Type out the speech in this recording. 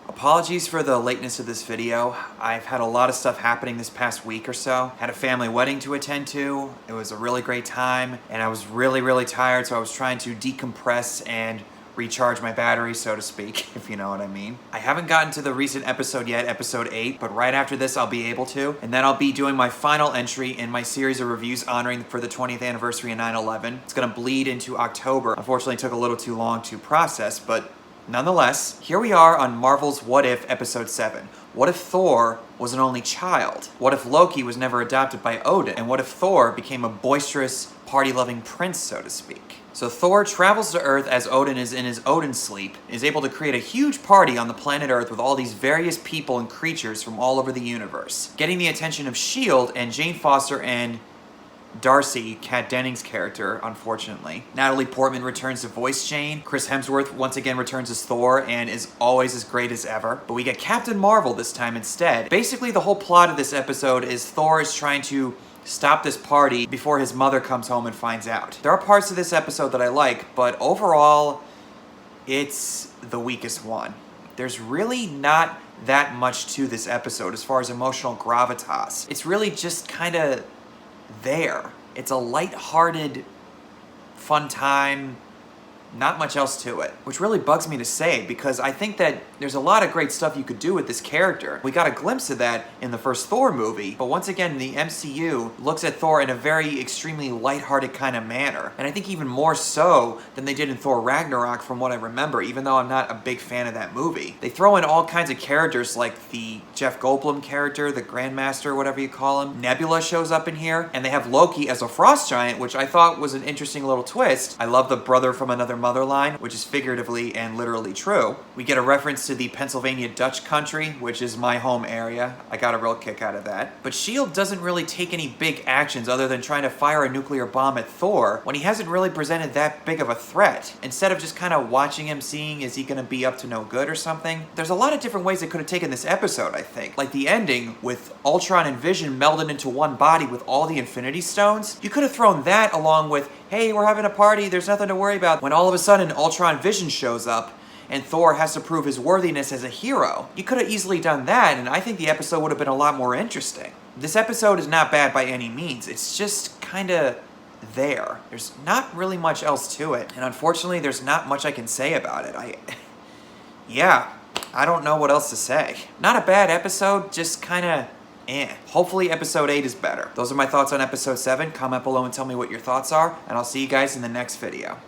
Apologies for the lateness of this video. I've had a lot of stuff happening this past week or so. Had a family wedding to attend to. It was a really great time, and I was really tired, so I was trying to decompress and recharge my battery, so to speak, if you know what I mean. I haven't gotten to the recent episode yet, episode 8, but right after this I'll be able to, and then I'll be doing my final entry in my series of reviews honoring for the 20th anniversary of 9/11. It's gonna bleed into October. Unfortunately, it took a little too long to process, but nonetheless, here we are on Marvel's What If episode 7. What if Thor was an only child? What if Loki was never adopted by Odin? And what if Thor became a boisterous, party-loving prince, so to speak? So Thor travels to Earth as Odin is in his Odin sleep, is able to create a huge party on the planet Earth with all these various people and creatures from all over the universe, getting the attention of S.H.I.E.L.D. and Jane Foster and Darcy, Kat Dennings' character, unfortunately. Natalie Portman returns to voice Jane. Chris Hemsworth once again returns as Thor and is always as great as ever. But we get Captain Marvel this time instead. Basically, the whole plot of this episode is Thor is trying to stop this party before his mother comes home and finds out. There are parts of this episode that I like, but overall, it's the weakest one. There's really not that much to this episode as far as emotional gravitas. It's really just kind of there. It's a light-hearted, fun time, not much else to it, which really bugs me to say because I think that there's a lot of great stuff you could do with this character. We got a glimpse of that in the first Thor movie, but once again, the MCU looks at Thor in a very extremely lighthearted kind of manner, and I think even more so than they did in Thor Ragnarok from what I remember, even though I'm not a big fan of that movie. They throw in all kinds of characters like the Jeff Goldblum character, the Grandmaster, whatever you call him. Nebula shows up in here, and they have Loki as a frost giant, which I thought was an interesting little twist. I love the brother from another mother line, which is figuratively and literally true. We get a reference to the Pennsylvania Dutch country, which is my home area. I got a real kick out of that. But S.H.I.E.L.D. doesn't really take any big actions other than trying to fire a nuclear bomb at Thor when he hasn't really presented that big of a threat. Instead of just kind of watching him, seeing is he gonna be up to no good or something. There's a lot of different ways they could have taken this episode, I think. Like the ending with Ultron and Vision melded into one body with all the Infinity Stones. You could have thrown that along with, hey, we're having a party, there's nothing to worry about, when all of a sudden Ultron Vision shows up and Thor has to prove his worthiness as a hero. You could have easily done that, and I think the episode would have been a lot more interesting. This episode is not bad by any means, it's just kinda there. There's not really much else to it, and unfortunately there's not much I can say about it. Yeah, I don't know what else to say. Not a bad episode, just kinda Hopefully episode 8 is better. Those are my thoughts on episode 7. Comment below and tell me what your thoughts are, and I'll see you guys in the next video.